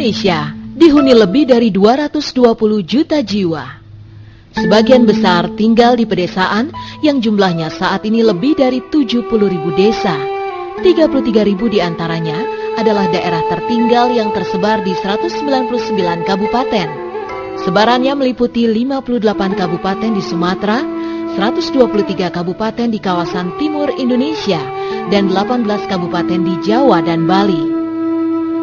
Indonesia dihuni lebih dari 220 juta jiwa. Sebagian besar tinggal di pedesaan yang jumlahnya saat ini lebih dari 70.000 desa. 33.000 diantaranya adalah daerah tertinggal yang tersebar di 199 kabupaten. Sebarannya meliputi 58 kabupaten di Sumatera, 123 kabupaten di kawasan timur Indonesia, dan 18 kabupaten di Jawa dan Bali.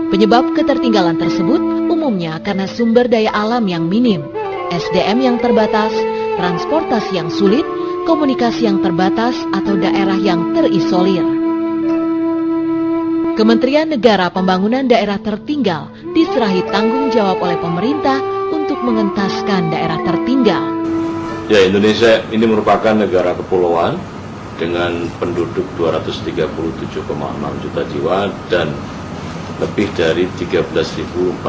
Penyebab ketertinggalan tersebut umumnya karena sumber daya alam yang minim, SDM yang terbatas, transportasi yang sulit, komunikasi yang terbatas, atau daerah yang terisolir. Kementerian Negara Pembangunan Daerah Tertinggal diserahi tanggung jawab oleh pemerintah untuk mengentaskan daerah tertinggal. Ya, Indonesia ini merupakan negara kepulauan dengan penduduk 237,6 juta jiwa dan lebih dari 13.466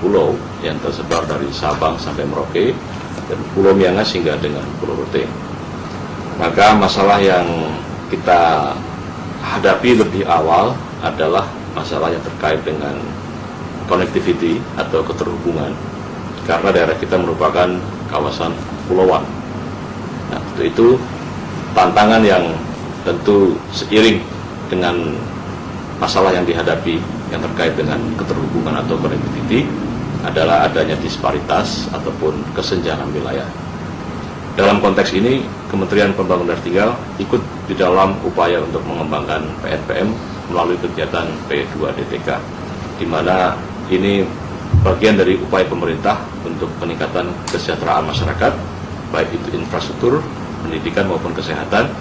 pulau yang tersebar dari Sabang sampai Merauke dan Pulau Miangas hingga dengan Pulau Rote. Maka masalah yang kita hadapi lebih awal adalah masalah yang terkait dengan connectivity atau keterhubungan, karena daerah kita merupakan kawasan pulauan. Nah, itu tantangan yang tentu seiring dengan masalah yang dihadapi yang terkait dengan keterhubungan atau connectivity adalah adanya disparitas ataupun kesenjangan wilayah. Dalam konteks ini, Kementerian Pembangunan Tertinggal ikut di dalam upaya untuk mengembangkan PNPM melalui kegiatan P2DTK, di mana ini bagian dari upaya pemerintah untuk peningkatan kesejahteraan masyarakat, baik itu infrastruktur, pendidikan maupun kesehatan.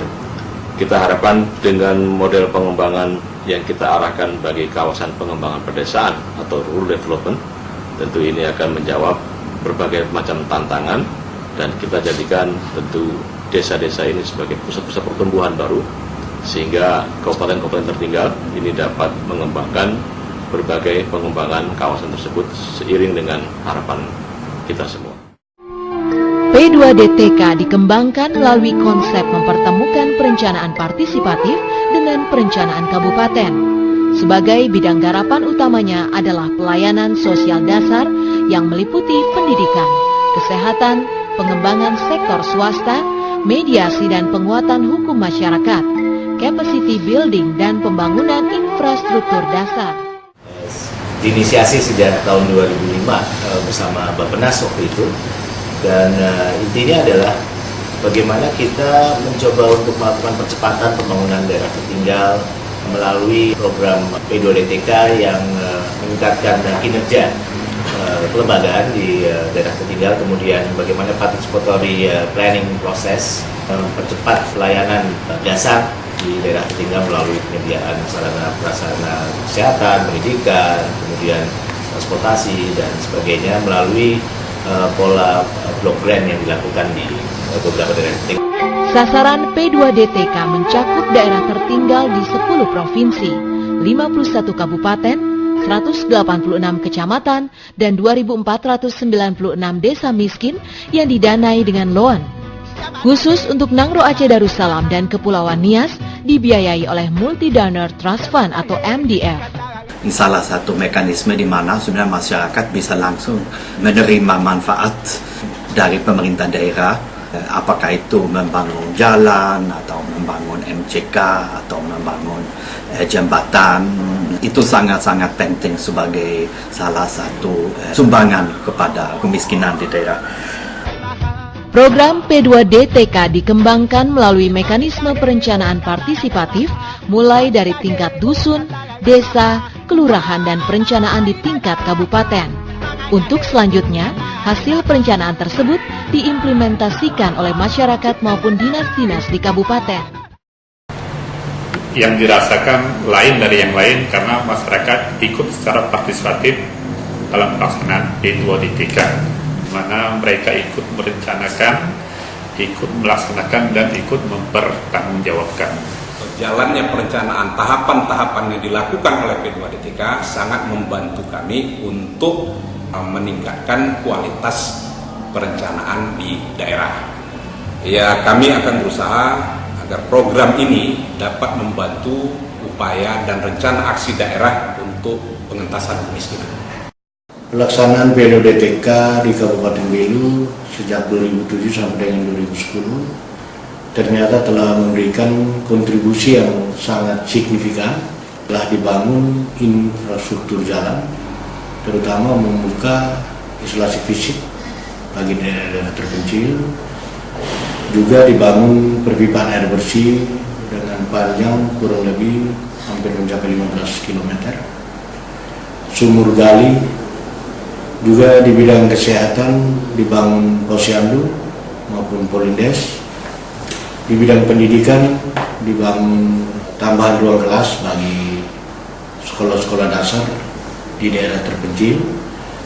Kita harapkan dengan model pengembangan yang kita arahkan bagi kawasan pengembangan pedesaan atau rural development, tentu ini akan menjawab berbagai macam tantangan dan kita jadikan tentu desa-desa ini sebagai pusat-pusat pertumbuhan baru, sehingga kabupaten-kabupaten tertinggal ini dapat mengembangkan berbagai pengembangan kawasan tersebut seiring dengan harapan kita semua. P2DTK dikembangkan melalui konsep mempertemukan perencanaan partisipatif dengan perencanaan kabupaten. Sebagai bidang garapan utamanya adalah pelayanan sosial dasar yang meliputi pendidikan, kesehatan, pengembangan sektor swasta, mediasi dan penguatan hukum masyarakat, capacity building dan pembangunan infrastruktur dasar. Diinisiasi sejak tahun 2005 bersama Bappenas waktu itu. Dan intinya adalah bagaimana kita mencoba untuk melakukan percepatan pembangunan daerah tertinggal melalui program P2DTK yang meningkatkan kinerja kelembagaan di daerah tertinggal, kemudian bagaimana participatory planning proses, mempercepat pelayanan dasar di daerah tertinggal melalui penyediaan sarana prasarana kesehatan, pendidikan, kemudian transportasi dan sebagainya melalui pola blok grant yang dilakukan di beberapa daerah tertinggal. Sasaran P2DTK mencakup daerah tertinggal di 10 provinsi, 51 kabupaten, 186 kecamatan, dan 2.496 desa miskin yang didanai dengan loan. Khusus untuk Nangro Aceh Darussalam dan Kepulauan Nias dibiayai oleh Multi Donor Trust Fund atau MDF. Salah satu mekanisme di mana sebenarnya masyarakat bisa langsung menerima manfaat dari pemerintah daerah, apakah itu membangun jalan atau membangun MCK atau membangun jembatan. Itu sangat-sangat penting sebagai salah satu sumbangan kepada kemiskinan di daerah. Program P2DTK dikembangkan melalui mekanisme perencanaan partisipatif mulai dari tingkat dusun, desa, kelurahan, dan perencanaan di tingkat kabupaten. Untuk selanjutnya, hasil perencanaan tersebut diimplementasikan oleh masyarakat maupun dinas-dinas di kabupaten. Yang dirasakan lain dari yang lain karena masyarakat ikut secara partisipatif dalam pelaksanaan P2DTK, mana mereka ikut merencanakan, ikut melaksanakan, dan ikut mempertanggungjawabkan. Jalannya perencanaan tahapan-tahapan yang dilakukan oleh P2DTK sangat membantu kami untuk meningkatkan kualitas perencanaan di daerah. Ya, kami akan berusaha agar program ini dapat membantu upaya dan rencana aksi daerah untuk pengentasan kemiskinan. Pelaksanaan PDODTK di Kabupaten Belu sejak 2007 sampai dengan 2010 ternyata telah memberikan kontribusi yang sangat signifikan. Telah dibangun infrastruktur jalan, terutama membuka isolasi fisik bagi daerah-daerah terpencil. Juga dibangun perpipaan air bersih dengan panjang kurang lebih hampir mencapai 15 km. Sumur gali. Juga di bidang kesehatan dibangun posyandu maupun polindes. Di bidang pendidikan dibangun tambahan ruang kelas bagi sekolah-sekolah dasar di daerah terpencil.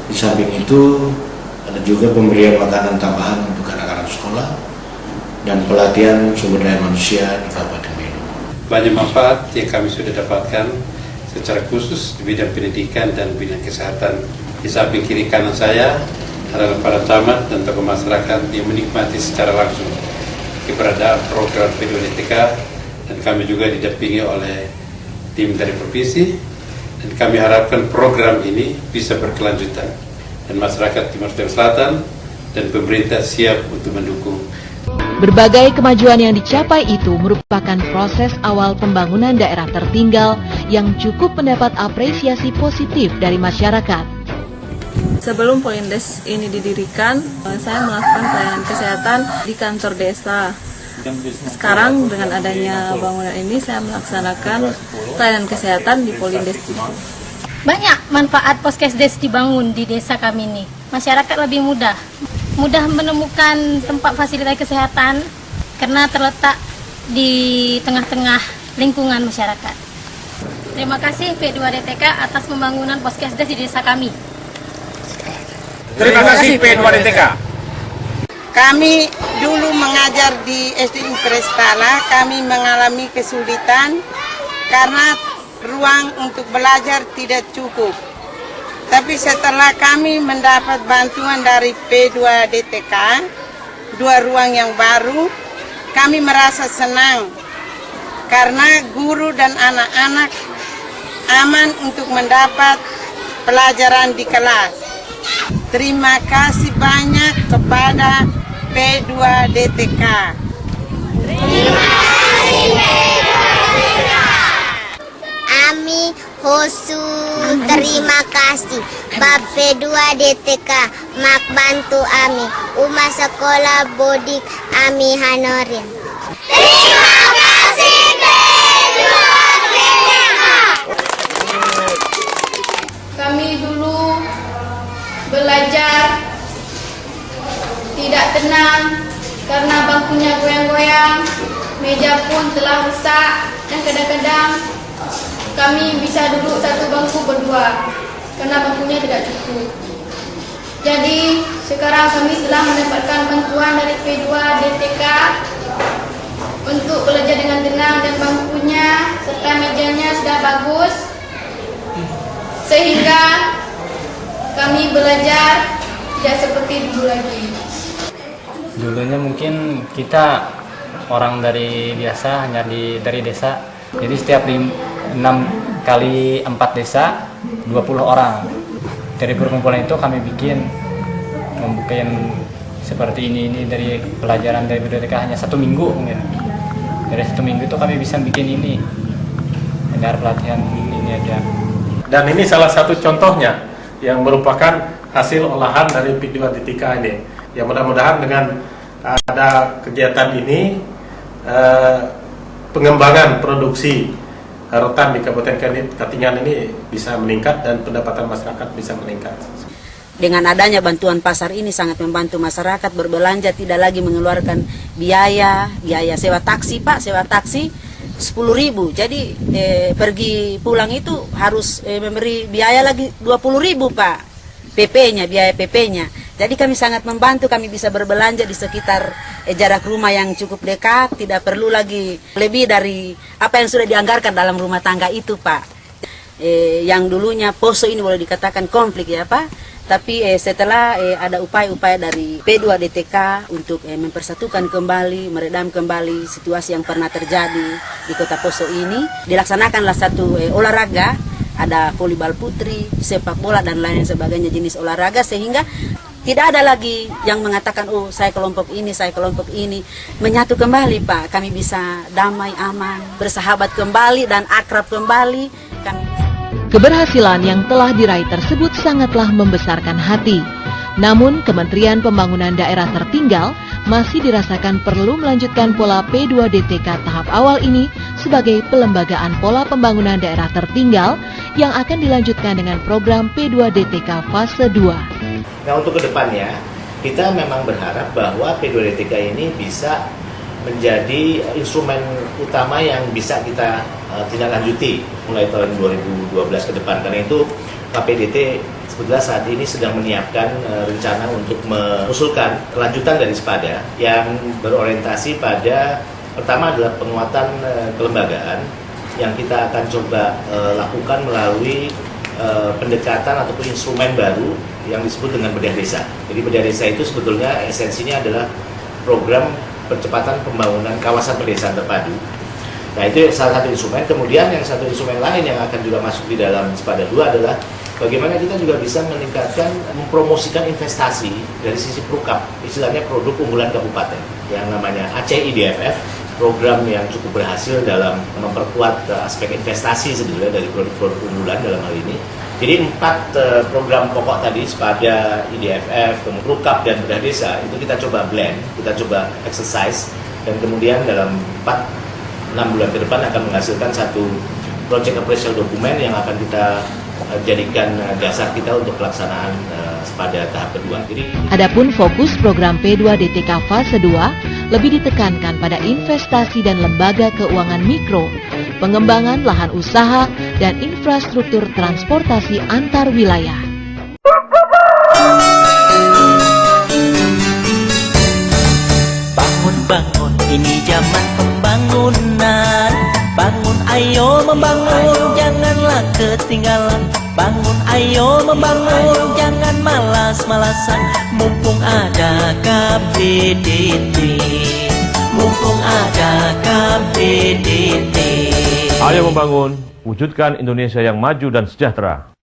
Di samping itu ada juga pemberian makanan tambahan untuk anak-anak sekolah dan pelatihan sumber daya manusia di Kabupaten Belu. Banyak manfaat yang kami sudah dapatkan secara khusus di bidang pendidikan dan bidang kesehatan. Di samping kiri kanan saya adalah para camat dan tokoh masyarakat yang menikmati secara langsung keberadaan program PDODTK, dan kami juga didampingi oleh tim dari provinsi, dan kami harapkan program ini bisa berkelanjutan dan masyarakat Timur Tengah Selatan dan pemerintah siap untuk mendukung. Berbagai kemajuan yang dicapai itu merupakan proses awal pembangunan daerah tertinggal yang cukup mendapat apresiasi positif dari masyarakat. Sebelum Polindes ini didirikan, saya melakukan pelayanan kesehatan di kantor desa. Sekarang dengan adanya bangunan ini, saya melaksanakan pelayanan kesehatan di Polindes. Banyak manfaat Poskesdes dibangun di desa kami ini. Masyarakat lebih mudah menemukan tempat fasilitas kesehatan karena terletak di tengah-tengah lingkungan masyarakat. Terima kasih P2DTK atas pembangunan Poskesdes di desa kami. Terima kasih P2DTK. Kami dulu mengajar di SD Prestala, kami mengalami kesulitan karena ruang untuk belajar tidak cukup. Tapi setelah kami mendapat bantuan dari P2DTK, 2 ruang yang baru, kami merasa senang karena guru dan anak-anak aman untuk mendapat pelajaran di kelas. Terima kasih banyak kepada P2DTK. Terima kasih P2DTK. Ami Hosu, terima kasih Bab P2DTK mak bantu Ami Uma sekolah bodik Ami Hanorin. Terima kasih P2DTK. Kami dulu belajar tidak tenang karena bangkunya goyang-goyang, meja pun telah rusak, dan kadang-kadang kami bisa duduk satu bangku berdua karena bangkunya tidak cukup. Jadi sekarang kami telah mendapatkan bantuan dari P2DTK untuk belajar dengan tenang, dan bangkunya serta mejanya sudah bagus sehingga kami belajar tidak seperti dulu lagi. Dulunya mungkin kita orang dari biasa, hanya dari desa. Jadi setiap 6 kali 4 desa, 20 orang. Dari perkumpulan itu kami membuat seperti ini dari pelajaran dari bibliotek hanya 1 minggu mungkin. Dari 1 minggu itu kami bisa bikin ini. Hanya pelatihan ini aja. Dan ini salah satu contohnya yang merupakan hasil olahan dari P2DTK ini. Ya mudah-mudahan dengan ada kegiatan ini pengembangan produksi rotan di Kabupaten Katingan ini bisa meningkat dan pendapatan masyarakat bisa meningkat. Dengan adanya bantuan pasar ini sangat membantu masyarakat berbelanja, tidak lagi mengeluarkan biaya sewa taksi Pak, sewa taksi 10.000. Jadi pergi pulang itu harus memberi biaya lagi 20.000 Pak, PP-nya, biaya PP-nya. Jadi kami sangat membantu, kami bisa berbelanja di sekitar jarak rumah yang cukup dekat, tidak perlu lagi lebih dari apa yang sudah dianggarkan dalam rumah tangga itu Pak. Yang dulunya Poso ini boleh dikatakan konflik ya Pak. Tapi setelah ada upaya-upaya dari P2DTK untuk mempersatukan kembali, meredam kembali situasi yang pernah terjadi di Kota Poso ini, dilaksanakanlah satu olahraga ada volleyball putri, sepak bola dan lain sebagainya jenis olahraga, sehingga tidak ada lagi yang mengatakan oh saya kelompok ini, saya kelompok ini. Menyatu kembali Pak, kami bisa damai, aman, bersahabat kembali dan akrab kembali. Keberhasilan yang telah diraih tersebut sangatlah membesarkan hati. Namun Kementerian Pembangunan Daerah Tertinggal masih dirasakan perlu melanjutkan pola P2DTK tahap awal ini sebagai pelembagaan pola pembangunan daerah tertinggal yang akan dilanjutkan dengan program P2DTK fase 2. Nah, untuk kedepannya kita memang berharap bahwa P2DTK ini bisa menjadi instrumen utama yang bisa kita tindak lanjuti mulai tahun 2012 ke depan. Karena itu KPDT sebetulnya saat ini sedang menyiapkan rencana untuk mengusulkan kelanjutan dari SPADA yang berorientasi pada pertama adalah penguatan kelembagaan yang kita akan coba lakukan melalui pendekatan ataupun instrumen baru yang disebut dengan bedah desa. Jadi bedah desa itu sebetulnya esensinya adalah program percepatan pembangunan kawasan pedesaan terpadu. Nah, itu salah satu instrumen. Kemudian yang satu instrumen lain yang akan juga masuk di dalam SPADA 2 adalah bagaimana kita juga bisa meningkatkan, mempromosikan investasi dari sisi PRUKAP, istilahnya produk unggulan kabupaten, yang namanya Aceh IDFF, program yang cukup berhasil dalam memperkuat aspek investasi sebetulnya dari produk-produk unggulan dalam hal ini. Jadi 4 program pokok tadi, SPADA, IDFF, PRUKAP, dan bedah desa, itu kita coba blend, kita coba exercise, dan kemudian dalam 6 bulan ke depan akan menghasilkan satu project appraisal dokumen yang akan kita jadikan dasar kita untuk pelaksanaan SPADA tahap kedua. Adapun fokus program P2DTK fase 2 lebih ditekankan pada investasi dan lembaga keuangan mikro, pengembangan lahan usaha, dan infrastruktur transportasi antar wilayah. Bangun-bangun, ini zaman pembangunan. Bangun ayo membangun, janganlah ketinggalan. Bangun ayo membangun, jangan malas-malasan. Mumpung ada KPDT, mumpung ada KPDT. Ayo membangun, wujudkan Indonesia yang maju dan sejahtera.